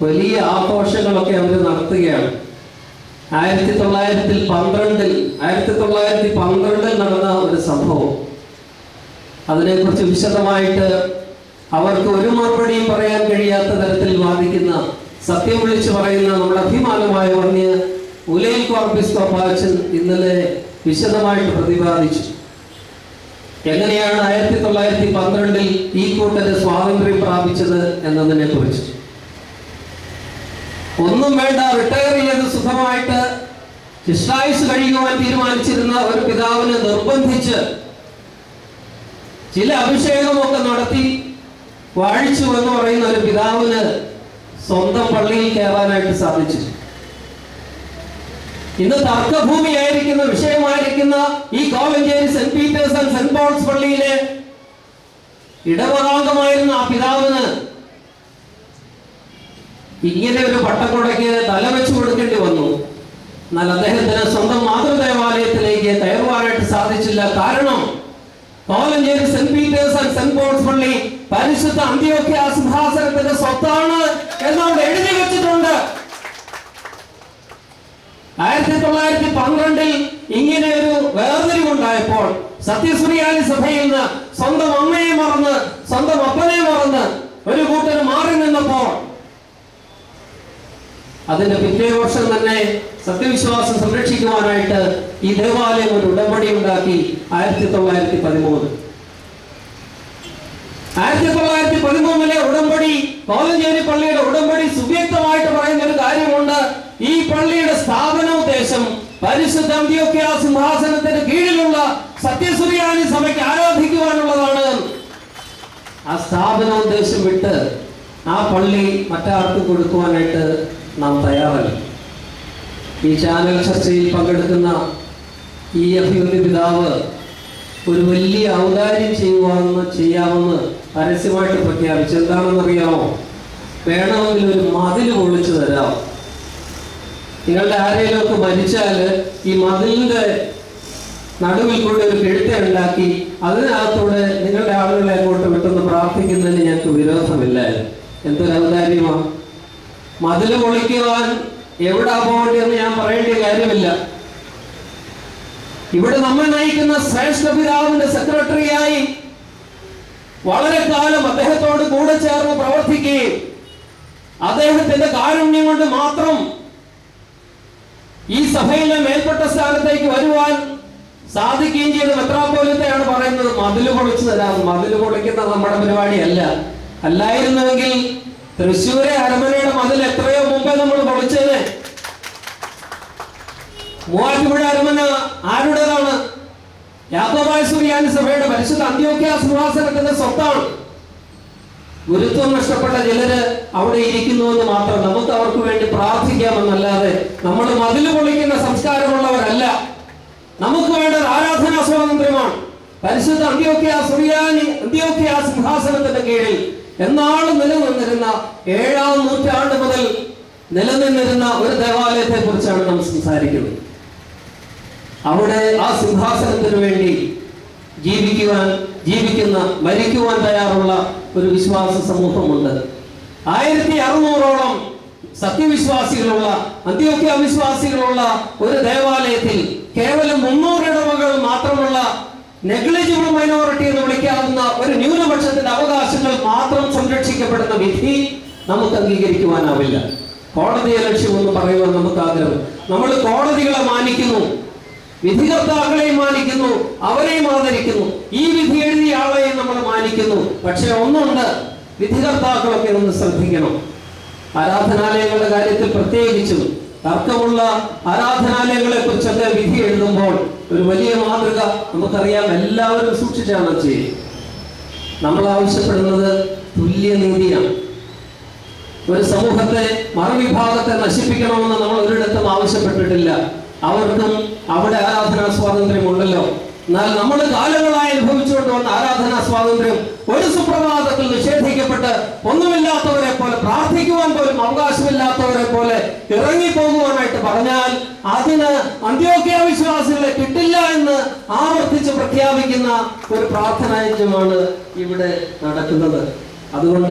വലിയ ആഘോഷങ്ങളൊക്കെ അവർ നടത്തുകയാണ്. 1912 നടന്ന ഒരു സംഭവം, അതിനെക്കുറിച്ച് വിശദമായിട്ട് അവർക്ക് ഒരു മറുപടിയും പറയാൻ കഴിയാത്ത തരത്തിൽ വാദിക്കുന്ന, സത്യം വിളിച്ചു പറയുന്ന നമ്മുടെ അഭിമാനമായ വന്യ ഉലയിൽ കോർപ്പിസ്കോപ്പാച്ചൻ ഇന്നലെ വിശദമായിട്ട് പ്രതിപാദിച്ചു. എങ്ങനെയാണ് 1912 ഈ കൂട്ടര് സ്വാതന്ത്ര്യം പ്രാപിച്ചത് എന്നതിനെ കുറിച്ച്. ഒന്നും വേണ്ട, റിട്ടയർ ചെയ്ത് സുഖമായിട്ട് ശിഷ്ടായുസ് കഴിയുവാൻ തീരുമാനിച്ചിരുന്ന ഒരു പിതാവിനെ നിർബന്ധിച്ച് ചില അഭിഷേകമൊക്കെ നടത്തി വാഴിച്ചു എന്ന് പറയുന്ന ഒരു പിതാവിന് സ്വന്തം പള്ളിയിൽ കയറാനായിട്ട് സാധിച്ചു. ഇന്ന് തർക്കഭൂമിയായിരിക്കുന്ന വിഷയമായിരിക്കുന്ന ഈ Kolenchery Saint Peter's and Saint Paul's പള്ളിയിലെ ഇടവകാംഗമായിരുന്ന ആ പിതാവിന് ഇങ്ങനെ ഒരു പട്ടക്കൊടയ്ക്ക് തലവെച്ചു കൊടുക്കേണ്ടി വന്നു. എന്നാൽ അദ്ദേഹത്തിന് സ്വന്തം മാതൃദേവാലയത്തിലേക്ക് കയറുവാനായിട്ട് സാധിച്ചില്ല. കാരണം Kolenchery Saint Peter's and Saint Paul's പള്ളി പരിശുദ്ധ അന്ത്യോക്യ സിംഹാസനത്തിന്റെ സ്വത്താണ് എന്നവിടെ എഴുതി വെച്ചിട്ടുണ്ട്. 1912 ഇങ്ങനെ ഒരു വേർതിരിവുണ്ടായപ്പോൾ സത്യസുറിയാനി സഭയിൽ നിന്ന് സ്വന്തം അമ്മയെ മറന്ന് സ്വന്തം അപ്പനെ മറന്ന് ഒരു കൂട്ടർ മാറി നിന്നപ്പോൾ അതിന്റെ പിറ്റേ വർഷം തന്നെ സത്യവിശ്വാസം സംരക്ഷിക്കുവാനായിട്ട് ഈ ദേവാലയം ഒരു ഉടമ്പടി ഉണ്ടാക്കി. 1913 ഉടമ്പടി, കോലഞ്ചേരി പള്ളിയുടെ ഉടമ്പടി സുവ്യക്തമായിട്ട് പറയുന്ന ഒരു കാര്യമുണ്ട്. ഈ പള്ളിയുടെ സ്ഥാപനോദ്ദേശം പരിശുദ്ധ അന്ത്യോക്യ സിംഹാസനത്തിന് കീഴിലുള്ള സത്യസുറിയാനി സഭയ്ക്ക് ആരാധിക്കുവാനുള്ളതാണ്. ആ സ്ഥാപനോദ്ദേശം വിട്ട് ആ പള്ളി മറ്റാർക്കും കൊടുക്കുവാനായിട്ട് നാം തയ്യാറല്ല. ഈ ചാനൽ ചർച്ചയിൽ പങ്കെടുക്കുന്ന ഈ അഭിവൃദ്ധി പിതാവ് ഒരു വലിയ ഔദാര്യം ചെയ്യാമെന്ന് പരസ്യമായിട്ട് പ്രഖ്യാപിച്ചു. എന്താണെന്നറിയാമോ? വേണമെങ്കിൽ ഒരു മതിൽ പൊളിച്ചു തരാം. നിങ്ങളുടെ ആരെങ്കിലുമൊക്കെ മരിച്ചാൽ ഈ മതിലിന്റെ നടുവിൽ കൂടെ ഒരു കെഴുത്ത ഉണ്ടാക്കി അതിനകത്തൂടെ നിങ്ങളുടെ ആളുകളെ അങ്ങോട്ട് വിട്ടെന്ന് പ്രാർത്ഥിക്കുന്നതിന് ഞങ്ങൾക്ക് വിരോധമില്ല. എന്തൊരു ഔദാര്യമാണ്! മതിൽ പൊളിക്കുവാൻ എവിടെ പോകേണ്ടതെന്ന് ഞാൻ പറയേണ്ട കാര്യമില്ല. ഇവിടെ നമ്മെ നയിക്കുന്ന ശ്രേഷ്ഠ പിതാവിന്റെ സെക്രട്ടറിയായി വളരെ കാലം അദ്ദേഹത്തോട് കൂടെ ചേർന്ന് പ്രവർത്തിക്കുകയും അദ്ദേഹത്തിന്റെ കാരുണ്യം കൊണ്ട് മാത്രം ഈ സഭയിലെ മേൽപ്പെട്ട സ്ഥാനത്തേക്ക് വരുവാൻ സാധിക്കുകയും ചെയ്ത മെത്രാപ്പോലീത്തയാണ് പറയുന്നത് മതിൽ പൊളിച്ചു തരാം. മതിൽ പൊളിക്കുന്ന നമ്മുടെ പരിപാടിയല്ല. അല്ലായിരുന്നുവെങ്കിൽ തൃശ്ശൂരെ അരമനയുടെ മതിൽ എത്രയോ മുമ്പേ നമ്മൾ പൊളിച്ചത്. മൂവാറ്റുപുഴ അരമന ആരുടേതാണ്? യാക്കോബായ സുറിയാനി സഭയുടെ പരിശുദ്ധ അന്ത്യോക്യ സിംഹാസനത്തിന്റെ സ്വത്താണ്. ഗുരുത്വം നഷ്ടപ്പെട്ട ചിലര് അവിടെ ഇരിക്കുന്നുവെന്ന് മാത്രം. നമുക്ക് അവർക്ക് വേണ്ടി പ്രാർത്ഥിക്കാമെന്നല്ലാതെ നമ്മൾ മതിൽ പൊളിക്കുന്ന സംസ്കാരമുള്ളവരല്ല. നമുക്ക് വേണ്ടത് ആരാധനാ സ്വാതന്ത്ര്യമാണ്. പരിശുദ്ധ അന്ത്യോക്യ സിംഹാസനത്തിന്റെ കീഴിൽ എന്നാളും നിലനിന്നിരുന്ന 7-ാം നൂറ്റാണ്ട് മുതൽ നിലനിന്നിരുന്ന ഒരു ദേവാലയത്തെ കുറിച്ചാണ് നാം സംസാരിക്കുന്നത്. അവിടെ ആ സിംഹാസനത്തിന് വേണ്ടി ജീവിക്കുന്ന മരിക്കുവാൻ തയ്യാറുള്ള ഒരു വിശ്വാസ സമൂഹമുണ്ട്. 1600ഓളം സത്യവിശ്വാസികളുള്ള അന്ത്യോക്യ വിശ്വാസികളുള്ള ഒരു ദേവാലയത്തിൽ കേവലം 300 ഇടവകൾ മാത്രമുള്ള നെഗ്ലിജിബിൾ മൈനോറിറ്റി എന്ന് വിളിക്കാവുന്ന ഒരു ന്യൂനപക്ഷത്തിന്റെ അവകാശങ്ങൾ മാത്രം സംരക്ഷിക്കപ്പെടുന്ന വിധി നമുക്ക് അംഗീകരിക്കുവാനാവില്ല. കോടതിയെ ലക്ഷ്യമെന്ന് പറയുവാൻ നമുക്ക് ആഗ്രഹം. നമ്മൾ കോടതികളെ മാനിക്കുന്നു, വിധികർത്താക്കളെയും മാനിക്കുന്നു, അവരെയും ആദരിക്കുന്നു, ഈ വിധി എഴുതിയ ആളെയും നമ്മൾ മാനിക്കുന്നു. പക്ഷെ ഒന്നുണ്ട്, വിധികർത്താക്കളൊക്കെ ഒന്ന് ശ്രദ്ധിക്കണം. ആരാധനാലയങ്ങളുടെ കാര്യത്തിൽ പ്രത്യേകിച്ചും തർക്കമുള്ള ആരാധനാലയങ്ങളെ കുറിച്ചൊക്കെ വിധി എഴുതുമ്പോൾ ഒരു വലിയ മാതൃക നമുക്കറിയാം. എല്ലാവരും സൂക്ഷിച്ചാണ് ചെയ്യുക. നമ്മൾ ആവശ്യപ്പെടുന്നത് തുല്യനീതിയാണ്. ഒരു സമൂഹത്തെ മറുവിഭാഗത്തെ നശിപ്പിക്കണമെന്ന് നമ്മൾ ഒരിടത്തും ആവശ്യപ്പെട്ടിട്ടില്ല. അവർക്കും അവിടെ ആരാധനാ സ്വാതന്ത്ര്യം ഉണ്ടല്ലോ. എന്നാൽ നമ്മൾ കാലങ്ങളായി അനുഭവിച്ചുകൊണ്ട് വന്ന ആരാധനാ സ്വാതന്ത്ര്യം ഒരു സുപ്രഭാതത്തിൽ നിഷേധിക്കപ്പെട്ട് ഒന്നുമില്ലാത്തവരെ പോലെ, പ്രാർത്ഥിക്കുവാൻ പോലും അവകാശമില്ലാത്തവരെ പോലെ ഇറങ്ങിപ്പോകുവാനായിട്ട് പറഞ്ഞാൽ അതിന് അന്ത്യോക്യ വിശ്വാസികളെ കിട്ടില്ല എന്ന് ആവർത്തിച്ച് പ്രഖ്യാപിക്കുന്ന ഒരു പ്രാർത്ഥനായജ്ഞമാണ് ഇവിടെ നടക്കുന്നത്. അതുകൊണ്ട്